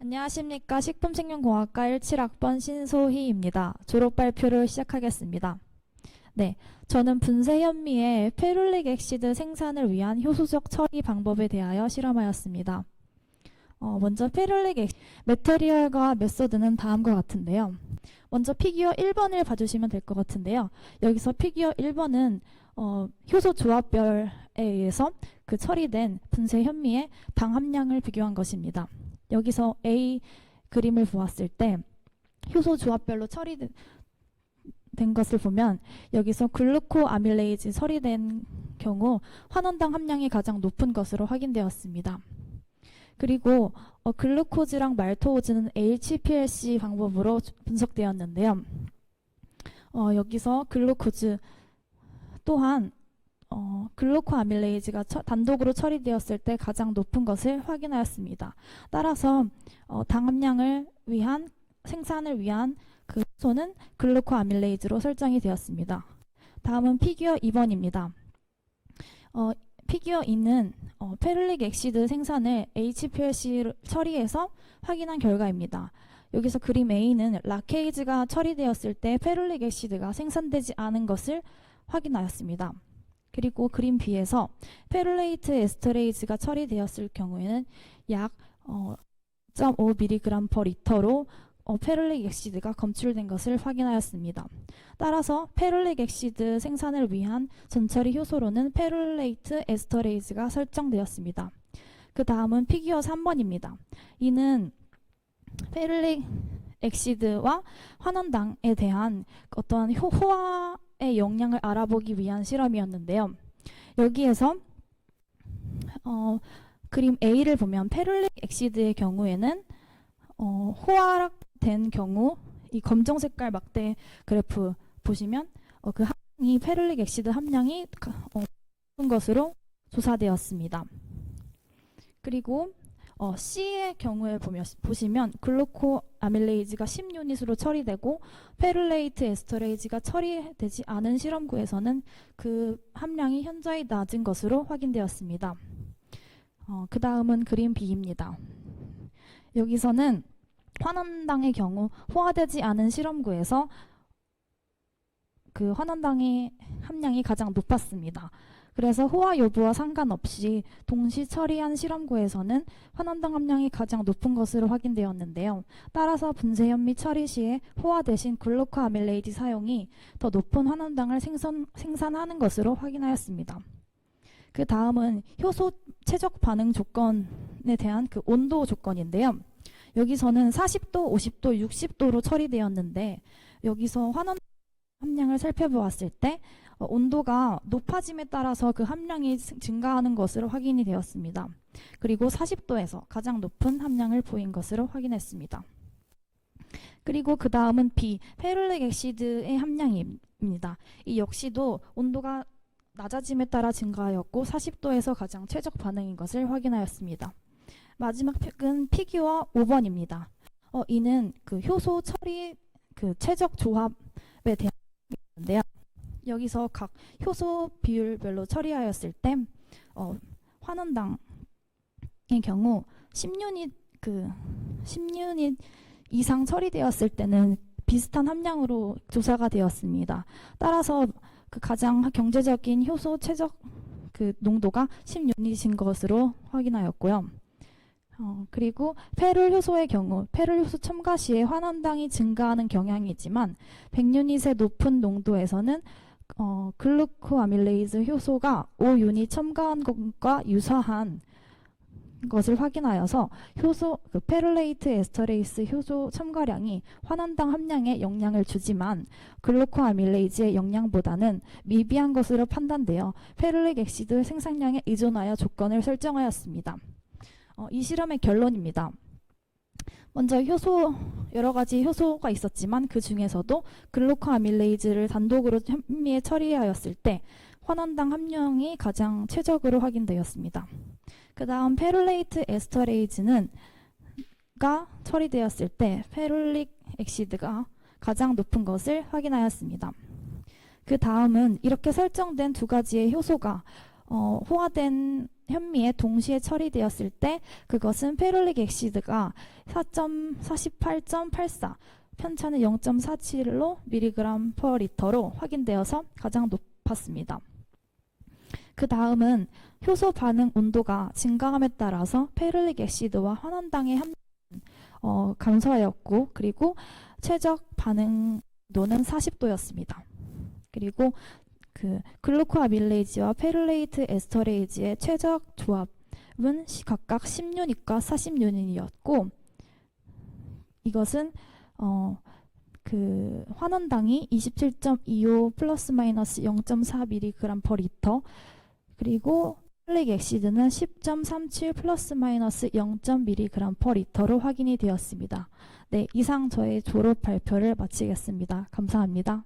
안녕하십니까. 식품생명공학과 17학번 신소희입니다. 졸업 발표를 시작하겠습니다. 네, 저는 분쇄 현미의 페룰릭 액시드 생산을 위한 효소적 처리 방법에 대하여 실험하였습니다. 먼저 페룰릭 매테리얼과 메소드는 다음과 같은데요. 먼저 피규어 1번을 봐주시면 될 것 같은데요. 여기서 피규어 1번은 효소 조합별에 의해서 그 처리된 분쇄 현미의 당 함량을 비교한 것입니다. 여기서 A 그림을 보았을 때 효소 조합별로 처리된 것을 보면 여기서 글루코 아밀레이즈 처리된 경우 환원당 함량이 가장 높은 것으로 확인되었습니다. 그리고 글루코즈랑 말토오즈는 HPLC 방법으로 분석되었는데요. 여기서 글루코즈 또한 글루코 아밀레이즈가 단독으로 처리되었을 때 가장 높은 것을 확인하였습니다. 따라서 당 함량을 위한 생산을 위한 그 효소는 글루코 아밀레이즈로 설정이 되었습니다. 다음은 피규어 2번입니다. 피규어 2는 페룰릭 액시드 생산을 HPLC 처리해서 확인한 결과입니다. 여기서 그림 A는 라케이즈가 처리되었을 때 페룰릭 액시드가 생산되지 않은 것을 확인하였습니다. 그리고 그림 B에서 페룰레이트 에스터레이즈가 처리되었을 경우에는 약 0.5mg/L로 페룰릭 액시드가 검출된 것을 확인하였습니다. 따라서 페룰릭 액시드 생산을 위한 전처리 효소로는 페룰레이트 에스터레이즈가 설정되었습니다. 그 다음은 피규어 3번입니다. 이는 페룰릭 액시드와 환원당에 대한 어떠한 호화의 영향을 알아보기 위한 실험이었는데요. 여기에서 그림 A를 보면 페룰릭 액시드의 경우에는 호화된 경우 이 검정 색깔 막대 그래프 보시면 그 함량이 페룰릭 액시드 함량이 높은 것으로 조사되었습니다. 그리고 C의 경우에 보시면 글루코 아밀레이즈가 10유닛으로 처리되고 페룰레이트 에스터레이즈가 처리되지 않은 실험구에서는 그 함량이 현저히 낮은 것으로 확인되었습니다. 그 다음은 그림 B입니다. 여기서는 환원당의 경우 호화되지 않은 실험구에서 그 환원당의 함량이 가장 높았습니다. 그래서 호화 여부와 상관없이 동시 처리한 실험구에서는 환원당 함량이 가장 높은 것으로 확인되었는데요. 따라서 분쇄 현미 처리 시에 호화 대신 글루코 아밀레이즈 사용이 더 높은 환원당을 생산하는 것으로 확인하였습니다. 그 다음은 효소 최적 반응 조건에 대한 그 온도 조건인데요. 여기서는 40도, 50도, 60도로 처리되었는데 여기서 환원 함량을 살펴보았을 때 온도가 높아짐에 따라서 그 함량이 증가하는 것으로 확인이 되었습니다. 그리고 40도에서 가장 높은 함량을 보인 것으로 확인했습니다. 그리고 그 다음은 B, 페룰릭 액시드의 함량입니다. 이 역시도 온도가 낮아짐에 따라 증가하였고 40도에서 가장 최적 반응인 것을 확인하였습니다. 마지막은 피규어 5번입니다. 이는 그 효소 처리 그 최적 조합에 대한 인데요. 여기서 각 효소 비율별로 처리하였을 때 환원당의 경우 10유닛 이상 처리되었을 때는 비슷한 함량으로 조사가 되었습니다. 따라서 그 가장 경제적인 효소 최적 그 농도가 10유닛인 것으로 확인하였고요. 그리고 페룰 효소의 경우 페룰 효소 첨가 시에 환원당이 증가하는 경향이 있지만 100유닛의 높은 농도에서는 글루코 아밀레이즈 효소가 5유닛 첨가한 것과 유사한 것을 확인하여서 페룰레이트 에스터레이스 효소 첨가량이 환원당 함량에 영향을 주지만 글루코 아밀레이즈의 영향보다는 미비한 것으로 판단되어 페룰릭 액시드 생산량에 의존하여 조건을 설정하였습니다. 이 실험의 결론입니다. 먼저 여러 가지 효소가 있었지만 그 중에서도 글루코 아밀레이즈를 단독으로 현미에 처리하였을 때 환원당 함량이 가장 최적으로 확인되었습니다. 그 다음 페룰레이트 에스터레이즈가 처리되었을 때 페룰릭 액시드가 가장 높은 것을 확인하였습니다. 그 다음은 이렇게 설정된 두 가지의 효소가 호화된 현미에 동시에 처리되었을 때 그것은 페룰릭 엑시드가 48.84, 편차는 0.47로 mg per 리터로 확인되어서 가장 높았습니다. 그 다음은 효소 반응 온도가 증가함에 따라서 페룰릭 엑시드와 환원당의 함량은 감소하였고, 그리고 최적 반응도는 40도였습니다. 그리고 그 글루코아밀레이즈와 페룰레이트 에스터레이즈의 최적 조합은 각각 10유닛과 40유닛이었고, 이것은 그 환원당이 27.25 플러스 마이너스 0.4mg per 리터, 그리고 페룰릭 엑시드는 10.37 플러스 마이너스 0.mg per 리터로 확인이 되었습니다. 네, 이상 저의 졸업 발표를 마치겠습니다. 감사합니다.